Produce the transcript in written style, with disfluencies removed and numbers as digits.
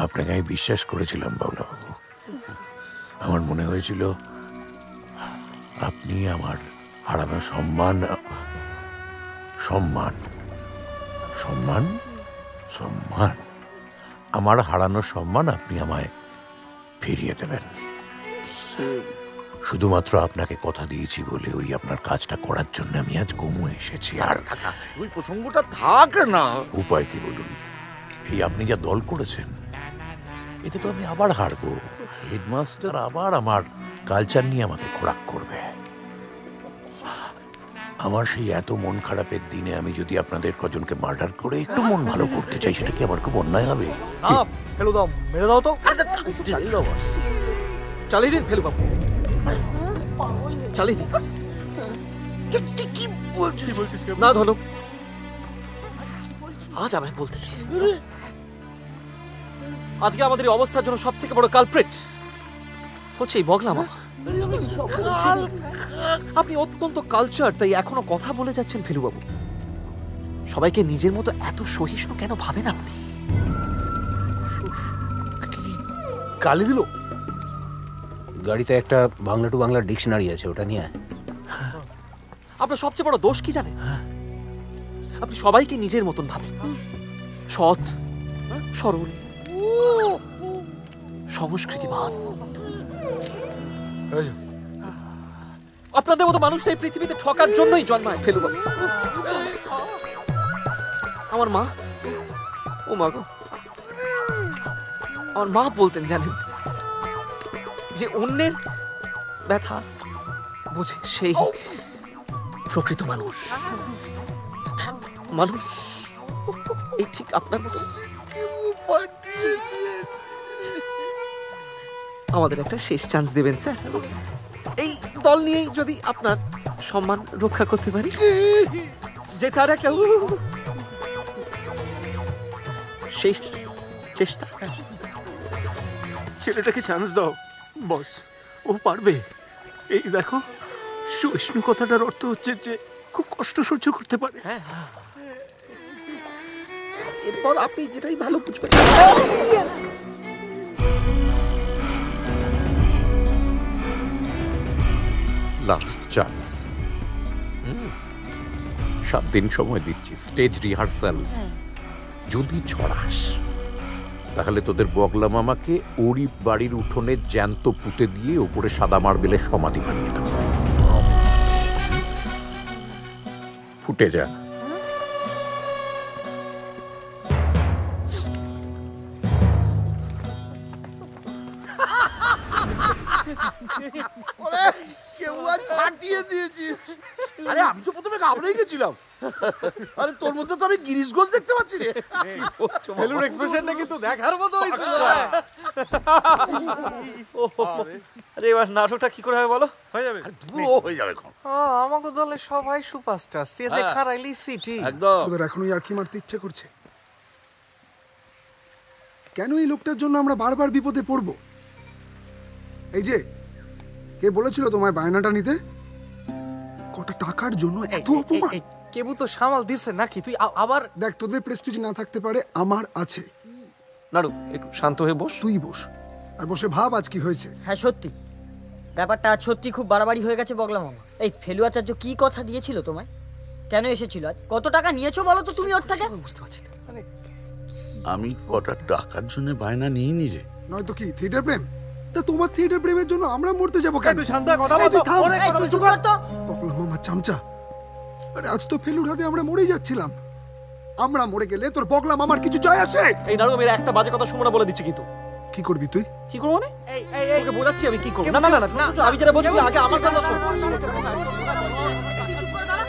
আপনাকে আমি বিশ্বাস করেছিলাম বাবলাবাবু। আমার মনে হয়েছিল আপনি আমার হারানো সম্মান সম্মান সম্মান সম্মান আমার হারানো সম্মান আপনি আমায় ফিরিয়ে দেবেন। শুধুমাত্র আপনাকে কথা দিয়েছি বলে ওই আপনার কাজটা করার জন্য আমি আজ গমু এসেছি। আর ওই প্রসঙ্গটা থাক না। উপায় কি বলুন? এই আপনি যা দল করেছেন এতে তো আমি আবার হারবো। হেডমাস্টার আবার আমার কালচার নিয়ে আমাকে খোরাক করবে। আমার সেই এত মন খারাপের দিনে আমি যদি আপনাদের কজনকে মার্ডার করে একটু মন ভালো করতে চাই, সেটা কি আমার খুব অন্যায় হবে? ফেলু দাও, মেরে দাও তো। চালিয়ে দিন ফেলু বাবু, চালিয়ে দিন। কি বলছিস না ধনু, আজ আমায় বলতে দিন। আজকে আমাদের এই অবস্থার জন্য সব থেকে বড় কালপ্রিট হচ্ছে এই বগলা মামা। আপনি অত্যন্ত কালচার, তাই এখনো কথা বলে যাচ্ছেন ফেলুবাবু। সবাইকে নিজের মতো এত সহিষ্ণু কেন ভাবেন আপনি? গালি দিল। গাড়িতে একটা বাংলা টু বাংলা ডিকশনারি আছে, ওটা নিয়ে আয়। আপনার সবচেয়ে বড় দোষ কি জানেন? আপনি সবাইকে নিজের মতন ভাবেন, সৎ, সরল, সংস্কৃতিবান। আপনাদের মতো মানুষ এই পৃথিবীতে ঠকার জন্যই জন্মায় ফেলুবাবু। আমার মা, ও মা গো, আমার মা বলতেন জানেন, যে অন্যের ব্যথা বুঝে সেই প্রকৃত মানুষ। মানুষ এই ঠিক আপনার মতো। আমাদের একটা শেষ চান্স দেবেন স্যার? এই দল নিয়েই যদি আপনার সম্মান রক্ষা করতে পারি, যে তার একটা শেষ চেষ্টা। ছেলেটাকে চান্স দাও বস, ও পারবে। এই দেখো, সহিষ্ণু কথাটার অর্থ হচ্ছে যে খুব কষ্ট সহ্য করতে পারে। এরপর আপনি যেটাই ভালো বুঝবেন। Last chance. 7 দিন সময় দিচ্ছি, স্টেজ রিহার্সাল। যদি ছড়াস তাহলে তোদের বগলা মামাকে ওরই বাড়ির উঠোনে জ্যান্ত পুঁতে দিয়ে ওপরে সাদা মার্বেলের সমাধি বানিয়ে দেব। ফুটে যা। ফাটিয়ে দিয়েছিস। আরে আমি তো প্রথমে ঘাবড়েই গেছিলাম। আরে তোর মধ্যে তো আমি গিরিশ ঘোষ দেখতে পাচ্ছি রে। ফেলুর এক্সপ্রেশনটা কিন্তু দেখার মতো হয়েছিল। আরে এবার নাটকটা কি করে হবে বলো? হয়ে যাবে, পুরো হয়ে যাবে। আমাকে দলে সবাই সুপারস্টার, স্টেজে খারাইলি সিটি। একদম। তোদের এখনো ইয়ার্কি মারতে ইচ্ছে করছে? কেন এই লোকটার জন্য আমরা বারবার বিপদে পড়ব? এই যে, কে বলেছিল তোমায় বায়নাটা নিতে? কটা টাকার জন্য এত অপমান? কেবু তো সামাল দিছে নাকি? তুই আবার দেখ, তোদের প্রেস্টিজ না থাকতে পারে, আমার আছে। নাড়ু একটু শান্ত হয়ে বস। তুই বস, আর বসে ভাব আজ কি হয়েছে। হ্যাঁ সত্যি, ব্যাপারটা আজ সত্যি খুব বাড়াবাড়ি হয়ে গেছে বগলা মামা। এই ফেলু আচার্য কি কথা দিয়েছিল তোমায়? কেন এসেছিল আজ? কত টাকা নিয়েছো বলো তো তুমি ওর থেকে? বুঝতে পারছি না। আমি কটা টাকার জন্য বায়না নিইনি রে। নয়তো কি থিয়েটার প্রেম? তা তোমার থিয়েটার প্রেমের জন্য আমরা মরতে যাবো কেন? তুই শান্ত কথা বল। বগলা মামা চামচা, আরে আজ তো ফেলুর হাতে আমরা মরেই যাচ্ছিলাম। আমরা মরে গেলে তোর বগলা মামার কিছু যায় আসে? এই নাড়ু, মেরে একটা বাজে কথা শুনো না বলে দিচ্ছি কিন্তু। কি করবি তুই? কি করবো মানে? তোকে বোঝাচ্ছি আমি কি করবো। না না না, আমি যেটা বলছি আগে আমার কথা শোন। কিছু করে দাঁড়া,